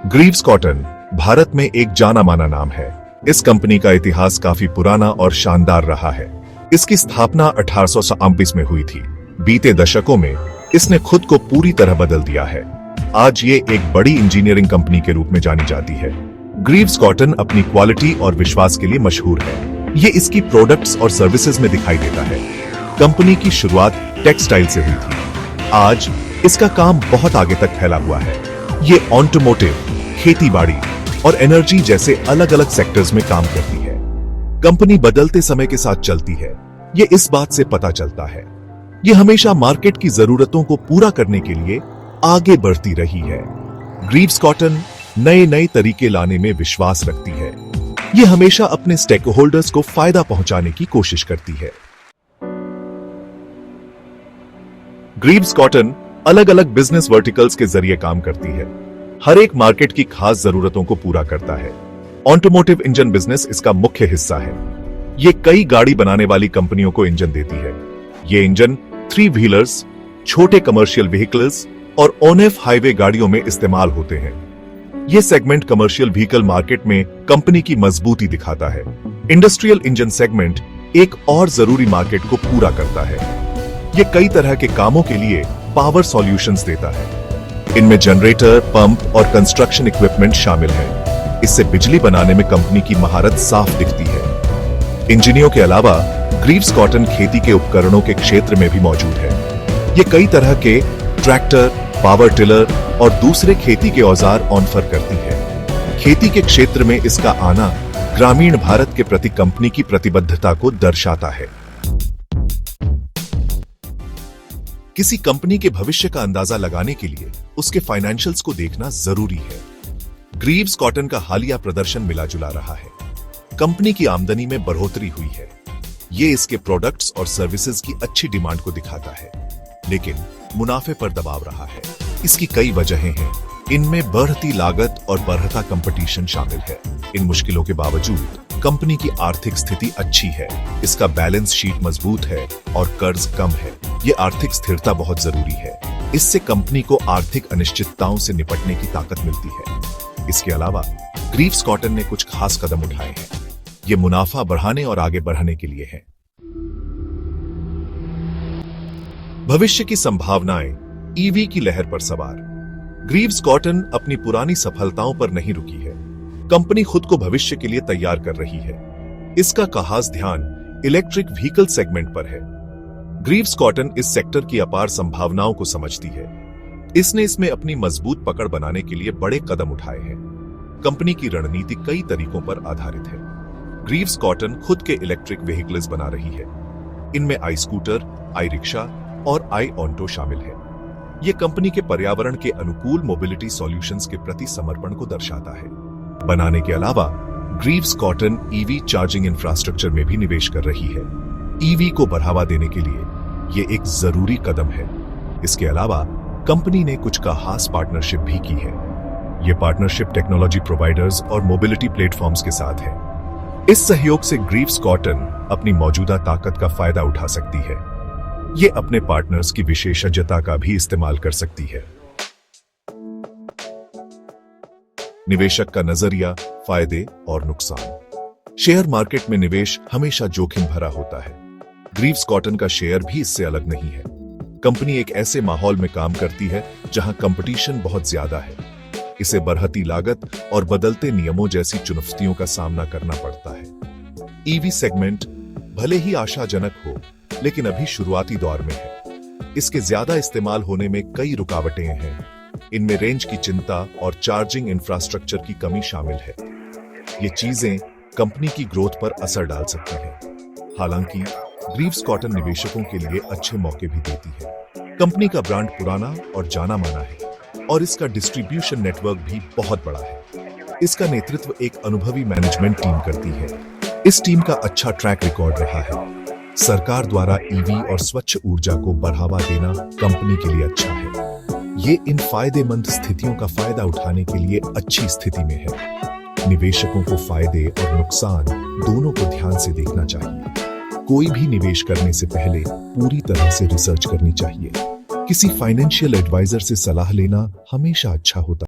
Greaves cotton Bharat में एक जाना माना नाम है। इस कंपनी का इतिहास काफी पुराना और शानदार रहा है। इसकी स्थापना 1829 में हुई थी। बीते दशकों में इसने खुद को पूरी तरह बदल दिया है। आज ये एक बड़ी इंजीनियरिंग कंपनी के रूप में जानी जाती है। ग्रीव्स कॉटन अपनी क्वालिटी और विश्वास के लिए मशहूर है। ये इसकी प्रोडक्ट्स और सर्विसेज में दिखाई देता है। कंपनी की शुरुआत टेक्सटाइल से हुई थी। आज इसका काम बहुत आगे तक फैला हुआ है। ये ऑटोमोटिव, खेतीबाड़ी और एनर्जी जैसे अलग अलग सेक्टर्स में काम करती है। कंपनी बदलते समय के साथ चलती है, ये इस बात से पता चलता है। ये हमेशा मार्केट की जरूरतों को पूरा करने के लिए आगे बढ़ती रही है। ग्रीव्स कॉटन नए तरीके लाने में विश्वास रखती है। ये हमेशा अपने स्टेक होल्डर्स को फायदा पहुंचाने की कोशिश करती है। ग्रीव्स कॉटन अलग अलग बिजनेस वर्टिकल्स के जरिए काम करती है। हर एक मार्केट की खास जरूरतों को पूरा करता है। ऑटोमोटिव इंजन बिजनेस इसका मुख्य हिस्सा है। ये कई गाड़ी बनाने वाली कंपनियों को इंजन देती है। ये इंजन 3 व्हीलर्स, छोटे कमर्शियल व्हीकल्स और ऑन-ऑफ हाईवे गाड़ियों में इस्तेमाल होते हैं। ये सेगमेंट कमर्शियल व्हीकल मार्केट में कंपनी की मजबूती दिखाता है। इंडस्ट्रियल इंजन सेगमेंट एक और जरूरी मार्केट को पूरा करता है। ये कई तरह के कामों के लिए पावर सॉल्यूशंस देता है। इनमें जनरेटर, पंप और कंस्ट्रक्शन इक्विपमेंट शामिल है। इससे बिजली बनाने में कंपनी की महारत साफ दिखती है। इंजीनियरों के अलावा ग्रीव्स कॉटन खेती के उपकरणों के क्षेत्र में भी मौजूद है। ये कई तरह के ट्रैक्टर, पावर टिलर और दूसरे खेती के औजार ऑफर करती है। खेती के क्षेत्र में इसका आना ग्रामीण भारत के प्रति कंपनी की प्रतिबद्धता को दर्शाता है। किसी कंपनी के भविष्य का अंदाजा लगाने के लिए उसके फाइनेंशियल्स को देखना जरूरी है। ग्रीव्स कॉटन का हालिया प्रदर्शन मिला जुला रहा है। कंपनी की आमदनी में बढ़ोतरी हुई है। ये इसके प्रोडक्ट्स और सर्विसेज की अच्छी डिमांड को दिखाता है, लेकिन मुनाफे पर दबाव रहा है। इसकी कई वजहें हैं। इनमें बढ़ती लागत और बढ़ता कंपटीशन शामिल है। इन मुश्किलों के बावजूद कंपनी की आर्थिक स्थिति अच्छी है। इसका बैलेंस शीट मजबूत है और कर्ज कम है। ये आर्थिक स्थिरता बहुत जरूरी है। इससे कंपनी को आर्थिक अनिश्चितताओं से निपटने की ताकत मिलती है। इसके अलावा ग्रीव्स कॉटन ने कुछ खास कदम उठाए हैं। ये मुनाफा बढ़ाने और आगे बढ़ाने के लिए है। भविष्य की संभावनाएं ईवी की लहर पर सवार। ग्रीव्स कॉटन अपनी पुरानी सफलताओं पर नहीं रुकी है। कंपनी खुद को भविष्य के लिए तैयार कर रही है। इसका खास ध्यान इलेक्ट्रिक व्हीकल सेगमेंट पर है। ग्रीव्स कॉटन इस सेक्टर की अपार संभावनाओं को समझती है। इसने इसमें अपनी मजबूत पकड़ बनाने के लिए बड़े कदम उठाए हैं। कंपनी की रणनीति कई तरीकों पर आधारित है। ग्रीव्स कॉटन खुद के इलेक्ट्रिक व्हीकल्स बना रही है। इनमें आई स्कूटर, आई रिक्शा और आई ऑटो शामिल है। यह कंपनी के पर्यावरण के अनुकूल मोबिलिटी सॉल्यूशंस के प्रति समर्पण को दर्शाता है। बनाने के अलावा Greaves cotton EV charging infrastructure में भी निवेश कर रही है। ईवी को बढ़ावा देने के लिए यह एक जरूरी कदम है। इसके अलावा कंपनी ने कुछ खास पार्टनरशिप भी की है। यह पार्टनरशिप टेक्नोलॉजी प्रोवाइडर्स और मोबिलिटी प्लेटफॉर्म्स के साथ है। इस सहयोग से ग्रीव्स कॉटन अपनी मौजूदा ताकत का फायदा उठा सकती है। ये अपने पार्टनर्स की विशेषज्ञता का भी इस्तेमाल कर सकती है। निवेशक का नजरिया, फायदे और नुकसान। शेयर मार्केट में निवेश हमेशा जोखिम भरा होता है। ग्रीव्स कॉटन का शेयर भी इससे अलग नहीं है। कंपनी एक ऐसे माहौल में काम करती है जहां कंपटीशन बहुत ज्यादा है। इसे बढ़ती लागत और बदलते नियमों जैसी चुनौतियों का सामना करना पड़ता है। ईवी सेगमेंट भले ही आशाजनक हो, लेकिन अभी शुरुआती दौर में है। इसके ज्यादा इस्तेमाल होने में कई रुकावटें हैं। इनमें रेंज की चिंता और चार्जिंग इंफ्रास्ट्रक्चर की कमी शामिल है। ये चीजें कंपनी की ग्रोथ पर असर डाल सकती हैं। हालांकि ग्रीव्स कॉटन निवेशकों के लिए अच्छे मौके भी देती है। कंपनी का ब्रांड पुराना और जाना माना है और इसका डिस्ट्रीब्यूशन नेटवर्क भी बहुत बड़ा है। इसका नेतृत्व एक अनुभवी मैनेजमेंट टीम करती है। इस टीम का अच्छा ट्रैक रिकॉर्ड रहा है। सरकार द्वारा ईवी और स्वच्छ ऊर्जा को बढ़ावा देना कंपनी के लिए अच्छा है। ये इन फायदेमंद स्थितियों का फायदा उठाने के लिए अच्छी स्थिति में है। निवेशकों को फायदे और नुकसान दोनों को ध्यान से देखना चाहिए। कोई भी निवेश करने से पहले पूरी तरह से रिसर्च करनी चाहिए। किसी फाइनेंशियल एडवाइजर से सलाह लेना हमेशा अच्छा होता है।